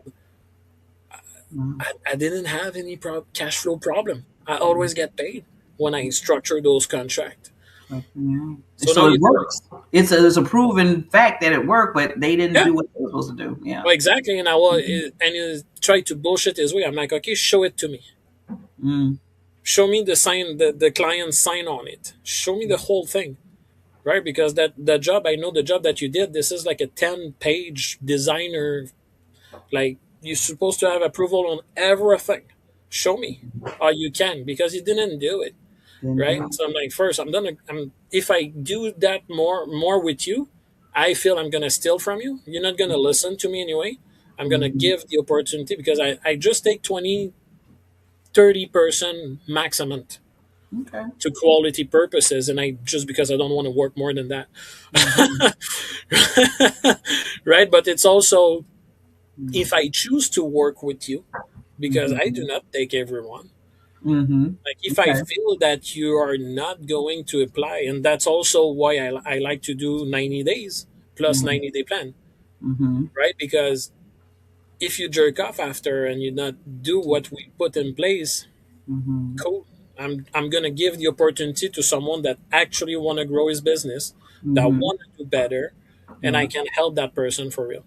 Mm. I didn't have any cash flow problem. I always get paid when I structure those contracts. Yeah. So now So you it tell works. It's a proven fact that it worked, but they didn't yeah, do what they were supposed to do. Yeah. well, exactly. And he tried to bullshit his way. I'm like, okay, show it to me. Mm. Show me the sign, the client sign on it. Show me the whole thing, right? Because that job, I know the job that you did. This is like a 10-page designer. Like you're supposed to have approval on everything. Show me, you can because you didn't do it, Didn't right? do it. So I'm like, first, I'm if I do that more with you, I feel I'm gonna steal from you. You're not gonna listen to me anyway. I'm gonna Mm-hmm. give the opportunity because I just take 20-30% maximum Okay. to quality purposes, and I just because I don't want to work more than that. Mm-hmm. Right, but it's also If I choose to work with you, because I do Mm-hmm. not take everyone, Mm-hmm. like if I Okay. feel that you are not going to apply, and that's also why I like to do 90 days plus Yeah. 90-day plan, Mm-hmm. right? Because if you jerk off after and you not do what we put in place, Mm-hmm. cool. I'm gonna give the opportunity to someone that actually want to grow his business, that Mm-hmm. want to do better, and I Yeah. can help that person for real.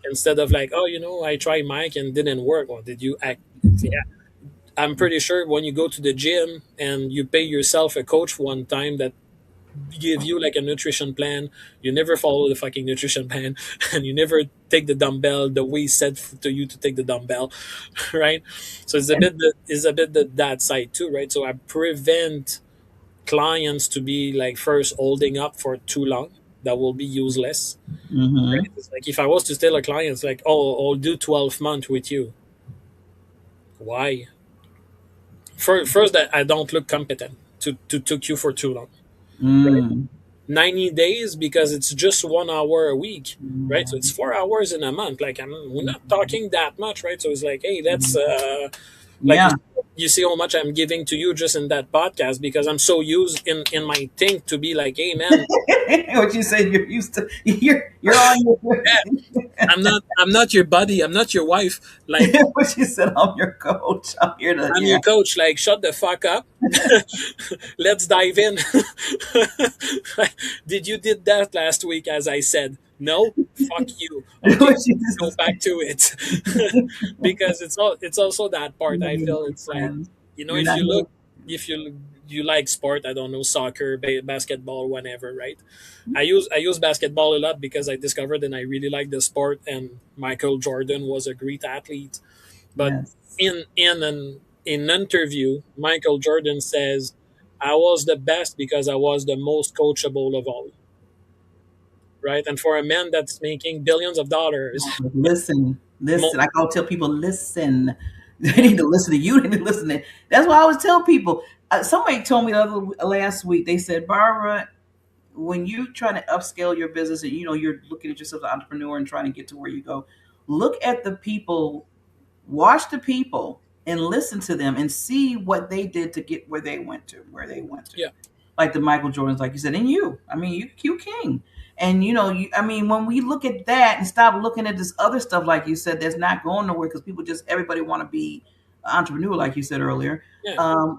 Instead of like, oh, I tried Mike and didn't work. Well, did you act? Yeah, I'm pretty sure when you go to the gym and you pay yourself a coach one time that give you like a nutrition plan, you never follow the fucking nutrition plan, and you never take the dumbbell the way he said to you to take the dumbbell, right? So it's a bit that side too, right? So I prevent clients to be like first holding up for too long. That will be useless, Mm-hmm. right? It's like if I was to tell a client, it's like, oh, I'll do 12 months with you. Why? First, that I don't look competent to took you for too long, right? Mm. 90 days because it's just 1 hour a week, right? So Yeah. it's 4 hours in a month. Like we're not talking that much, right? So it's like, hey, that's like Yeah. you see how much I'm giving to you just in that podcast because I'm so used in my thing to be like, hey man, What you said, you're used to, you're on your yeah, I'm not your buddy, I'm not your wife. Like what you said, I'm your coach. I'm here to, I'm yeah. your coach. Like shut the fuck up. Let's dive in. Did you did that last week as I said? No? Fuck you. Okay, What you go just back to it. Because it's also that part You're I here to feel be it's like, friends. You're if not you here. look if you like sport, I don't know, soccer, basketball, whatever, right? I use basketball a lot because I discovered and I really like the sport and Michael Jordan was a great athlete. But Yes. in an interview, Michael Jordan says, "I was the best because I was the most coachable of all." Right, and for a man that's making billions of dollars, Listen, mo- listen. I go tell people, listen. They yeah, need to listen to you. They need to listen to. That's why I always tell people. Somebody told me last week. They said, Barbara, when you're trying to upscale your business and you're looking at yourself as an entrepreneur and trying to get to where you go, look at the people, watch the people, and listen to them and see what they did to get where they went to. yeah, Like the Michael Jordans, like you said, and you. I mean, you king. And I mean, when we look at that and stop looking at this other stuff, like you said, that's not going nowhere because everybody want to be an entrepreneur, like you said earlier. yeah.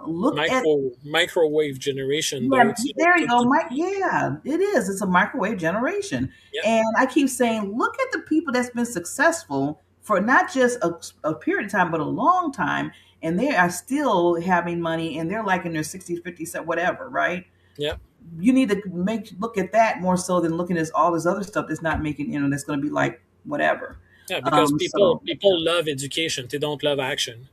Look at Microwave generation, yeah, though. So there you to, go, to Mike. Yeah, it is. It's a microwave generation, yeah, and I keep saying, look at the people that's been successful for not just a period of time, but a long time, and they are still having money, and they're like in their 60s, 50s, whatever, right? yeah, You need to look at that more so than looking at all this other stuff that's not making that's going to be like whatever. yeah. Because people So people love education; they don't love action,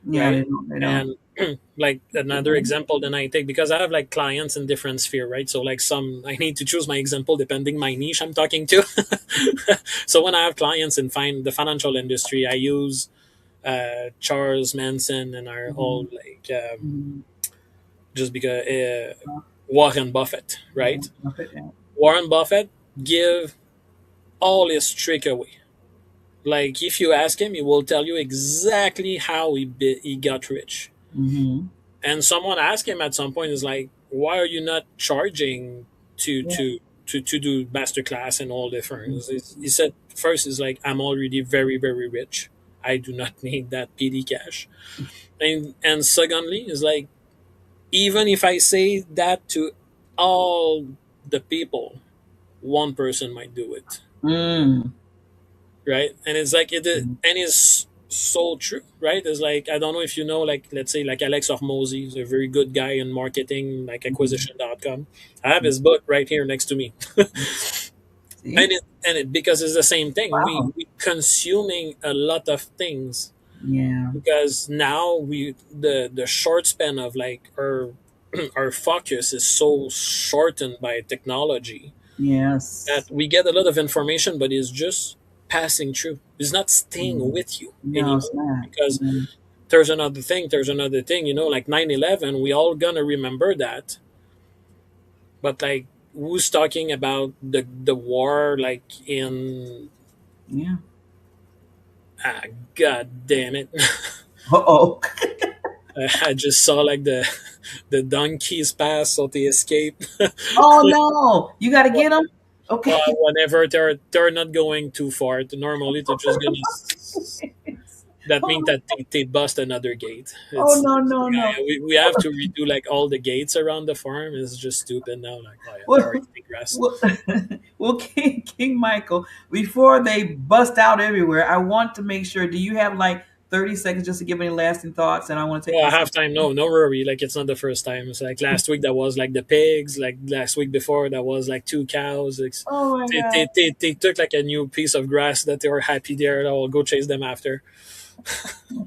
yeah, right? they don't. And like another example that I take because I have like clients in different sphere, right? So like some I need to choose my example depending my niche I'm talking to. So when I have clients in the financial industry, I use Charles Manson and our Mhm, whole like mhm. just because Uh, Warren Buffett, yeah, right? I fit that. Warren Buffett give all his trick away. Like if you ask him, he will tell you exactly how he got rich. Mm-hmm. And someone asked him at some point, is like, why are you not charging to Yeah. to to do masterclass and all different? Mhm. He said first is like I'm already very very rich. I do not need that PD cash. And secondly is like even if I say that to all the people, one person might do it, Mm. right? And it's like and it's so true, right? It's like I don't know if you know, like let's say like Alex Hormozy is a very good guy in marketing, like Mhm. acquisition.com. I have his book right here next to me. See? And it because it's the same thing. We Wow. we consuming a lot of things Yeah. because now the short span of like our our focus is so shortened by technology that Yes. we get a lot of information, but it's just passing through. It's not staying Mm. with you No, it's anymore not. because Mm. there's another thing, like 9/11, we all gonna remember that. But like, who's talking about the war like in Yeah. Ah, god damn it. Uh-oh. I just saw like the donkeys pass, so they escape. Oh no. You gotta get them? Okay. Whenever they're not going too far, normally they're just gonna. That means Oh, that they bust another gate. oh It's no, no, no. we have to redo like all the gates around the farm. It's just stupid now. Like, oh yeah, they're Well, eating grass. well, well, King Michael, before they bust out everywhere, I want to make sure, do you have like 30 seconds just to give any lasting thoughts? And I want to take Oh, myself. halftime, no worry. Like it's not the first time. It's like last week that was like the pigs. Like last week before that was like two cows. Oh my God. They took like a new piece of grass that they were happy there. I'll go chase them after.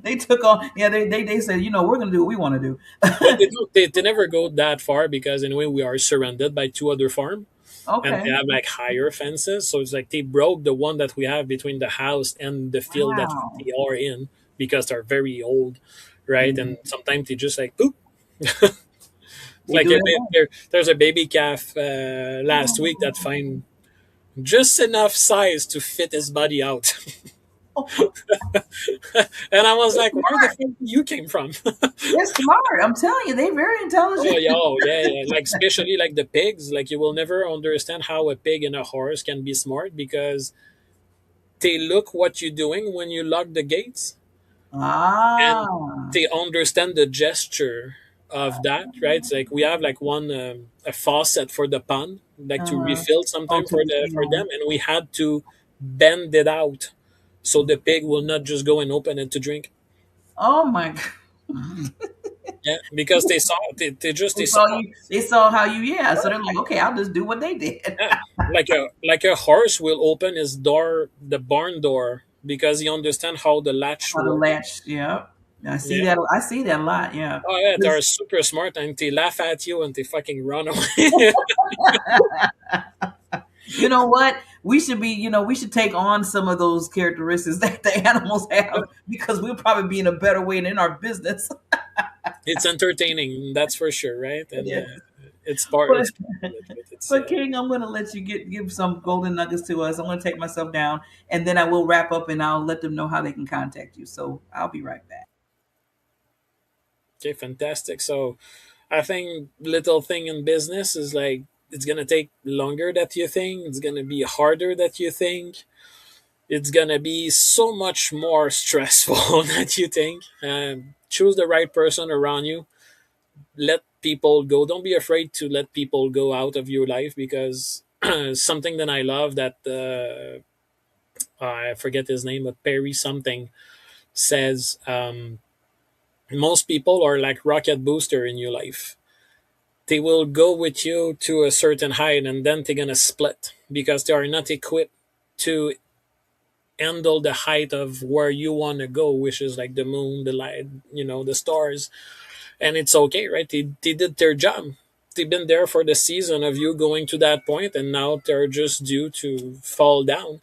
They took on, yeah, they said, we're going to do what we want to But do. they never go that far because anyway we are surrounded by two other farm and they Okay. have like higher fences. So it's like they broke the one that we have between the house and the field that Wow. they are in because they're very old, right? Mhm. And sometimes they just like poop. It's They like do that. there's a baby calf last week that find just enough size to fit his body out. Oh, And I was they're like, where the smart. fuck you came from? They're smart. I'm telling you, they're very Oh intelligent. yeah, yeah. Like especially like the pigs. Like you will never understand how a pig and a horse can be smart because they look what you're doing when you lock the gates, and Ah. they understand the gesture of that. Right? It's like we have like one a faucet for the pond, like to Uh, refill oh, sometime to the for them, field. and we had to bend it out so the pig will not just go and open it to drink. Oh my God. Yeah, because they They saw. saw you. They saw how you. Yeah. So they're like, okay, I'll just do what they did. Yeah, like a horse will open his door, the barn door, because he understand how the latch How to work. latch. Yeah. I see Yeah. that. I see that a lot. Yeah. Oh yeah, they're This- super smart and they laugh at you and they fucking run away. You know what? We should be. We should take on some of those characteristics that the animals have because we'll probably be in a better way in our business. It's entertaining, that's for sure, right? And Yeah. it's But part of it, but it's But King, I'm gonna let you give some golden nuggets to us. I'm gonna take myself down, and then I will wrap up, and I'll let them know how they can contact you. So I'll be right back. okay, fantastic. So I think little thing in business is like it's gonna take longer that you think. It's gonna be harder that you think. It's gonna be so much more stressful than you think. Choose the right person around you. Let people go. Don't be afraid to let people go out of your life because something that I love that I forget his name, but Perry something says most people are like rocket booster in your life. They will go with you to a certain height and then they're gonna split because they are not equipped to handle the height of where you want to go, which is like the moon, the light, the stars. And it's okay, right? They did their job. They've been there for the season of you going to that point, and now they're just due to fall down.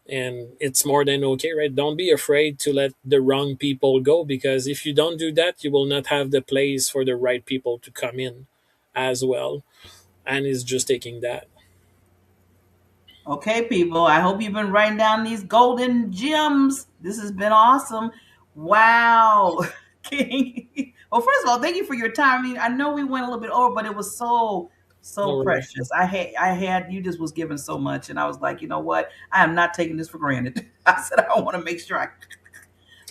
And it's more than okay, right? Don't be afraid to let the wrong people go because if you don't do that, you will not have the place for the right people to come in as well. And it's just taking that. Okay, people. I hope you've been writing down these golden gems. This has been awesome. Wow, King. Well, first of all, thank you for your time. I mean, I know we went a little bit over, but it was so No worry. precious. I had you just was given so much, and I was like, you know what? I am not taking this for granted. I said I want to make sure I.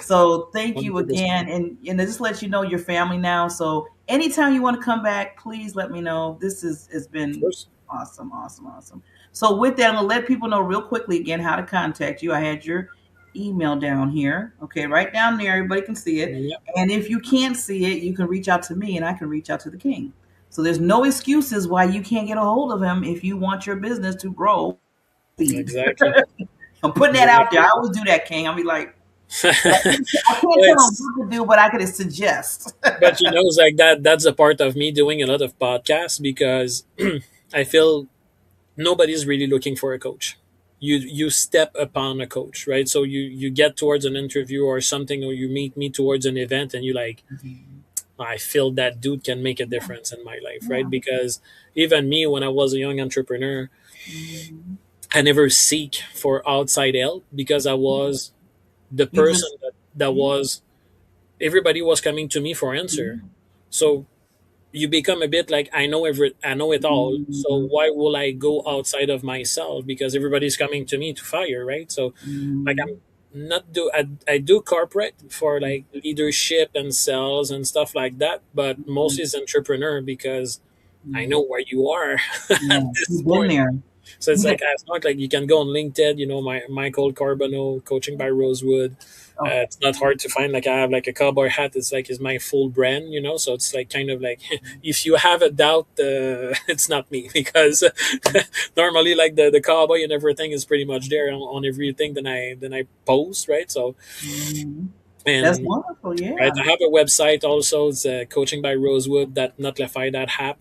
So thank you 100%. again, and I just let you know your family now. So anytime you want to come back, please let me know. This has Of been course. awesome, awesome, awesome. So with that, I'm gonna let people know real quickly again how to contact you. I had your email down here. Okay, right down there, everybody can see it. Yeah, And if you can't see it, you can reach out to me, and I can reach out to the king. So there's no excuses why you can't get a hold of him if you want your business to grow speed. exactly. I'm putting that out there. I Exactly. always do that, King. I'll be like. But I can't Well, tell them it's what to do, but I can suggest. but it's like that's a part of me doing a lot of podcasts because I feel nobody's really looking for a coach. You step upon a coach, right? So you get towards an interview or something, or you meet me towards an event, and you like, I feel that dude can make a difference in my life, right? Yeah. Because even me, when I was a young entrepreneur, Mhm. I never seek for outside help because I was the You person just that yeah. was everybody was coming to me for answer. So you become a bit like I know it all. So Mhm. why will I go outside of myself because everybody's coming to me to fire, right? So like I'm Mhm. not do I do corporate for like leadership and sales and stuff like that, but Mhm. mostly as entrepreneur because I know Mhm. where you are at Yeah, this you've been point. there. So it's like as not like you can go on LinkedIn, you know, my Michael Carbonneau, coaching by Rosewood. Okay. It's not hard to find. Like I have like a cowboy hat. It's like is my full brand, you know. So it's like kind of like if you have a doubt, it's not me because normally like the cowboy and everything is pretty much there on everything. Then I post, right. So Mhm. That's and wonderful. right, Yeah. I have a website also. It's coaching by Rosewood that not that app.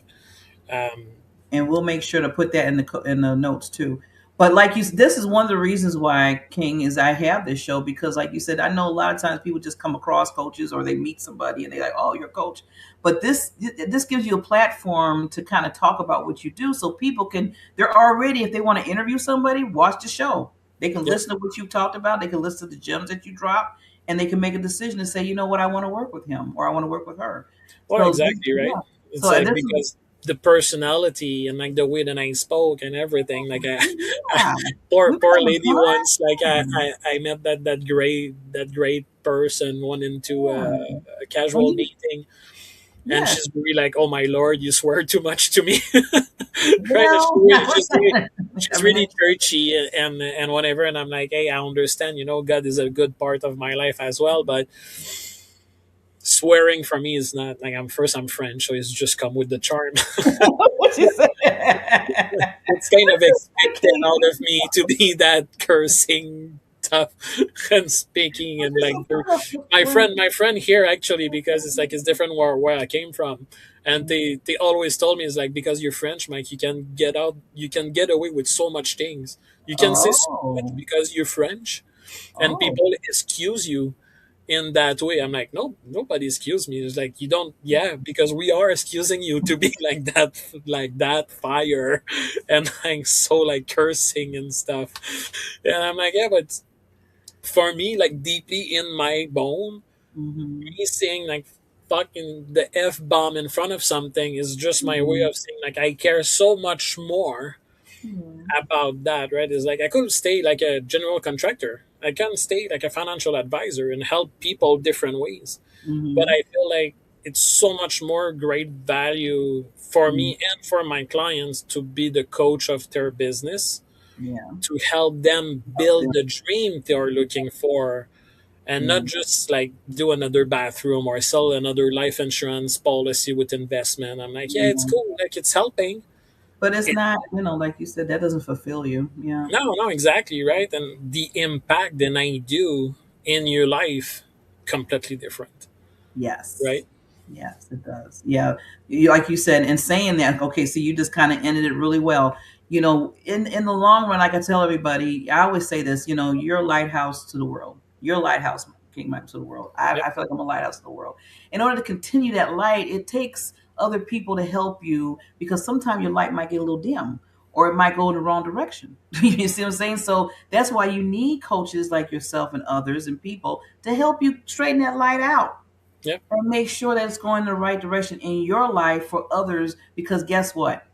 Um, And we'll make sure to put that in the notes too. But like you, this is one of the reasons why King is I have this show because, like you said, I know a lot of times people just come across coaches or they meet somebody and they're like, "Oh, you're a coach," but this gives you a platform to kind of talk about what you do, so people can they're already if they want to interview somebody, watch the show. They can yeah. listen to what you've talked about. They can listen to the gems that you drop, and they can make a decision to say, you know what, I want to work with him or I want to work with her. Well, So this, exactly, right? yeah. It's So like this is because the personality and like the way that I spoke and everything. Like yeah. poor We can poor have a lady once. Like time. I met that great person went into Yeah. a And casual you, meeting, and yes. she's really like, "Oh my lord, you swear too much to me," right? And Well, I she's mean, really churchy and whatever. And I'm like, hey, I understand. You know, God is a good part of my life as well, but swearing for me is not like I'm French, so it's just come with the charm. what you say? It's kind of expected Okay. out of me to be that cursing tough and speaking What and you like my friend here actually because it's like it's different where I came from, and they always told me it's like because you're French, Mike, you can get away with so much things, you can say so much Oh, because you're French, and oh, people excuse you in that way. I'm like, no, nobody excuse me. It's like you don't, yeah, because we are excusing you to be like that fire, and like so like cursing and stuff. And I'm like, yeah, but for me, like deeply in my bone, mm-hmm. me saying like fucking the f bomb in front of something is just my way Mm-hmm. of saying like I care so much more about that, right? Is like I could stay like a general contractor. I can stay like a financial advisor and help people different ways. But Mm-hmm. I feel like it's so much more great value for me and for my clients to be the coach of their business, Yeah. to help them Help build them. the dream they are looking for, and Yeah. not just like do another bathroom or sell another life insurance policy with investment. I'm like, yeah, it's Yeah. cool, like it's helping. But it's It, not, like you said, that doesn't fulfill you. Yeah. no, exactly, right? And the impact that I do in your life completely different, Yes. right? Yes, it does. Yeah. Like you said, in saying that, okay, so you just kind of ended it really well. In the long run, like I tell everybody, I always say this, you're a lighthouse to the world. You're a lighthouse, King Michael, to the world. Yep, I feel like I'm a lighthouse to the world. In order to continue that light, it takes other people to help you because sometimes your light might get a little dim or it might go in the wrong direction. You see what I'm saying? So that's why you need coaches like yourself and others and people to help you straighten that light out yep. and make sure that it's going in the right direction in your life for others because guess what?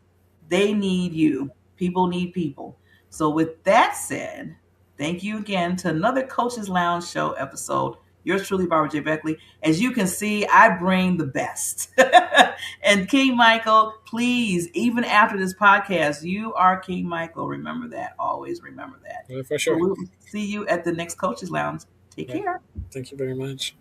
They need you. People need people. So, with that said, thank you again to another Coaches Lounge Show episode. Yours truly, Barbara J. Beckley. As you can see, I bring the best. And King Michael, please, even after this podcast, you are King Michael. Remember that. Always remember that. For So, sure. we'll see you at the next Coaches Lounge. Take Right. care. Thank you very much.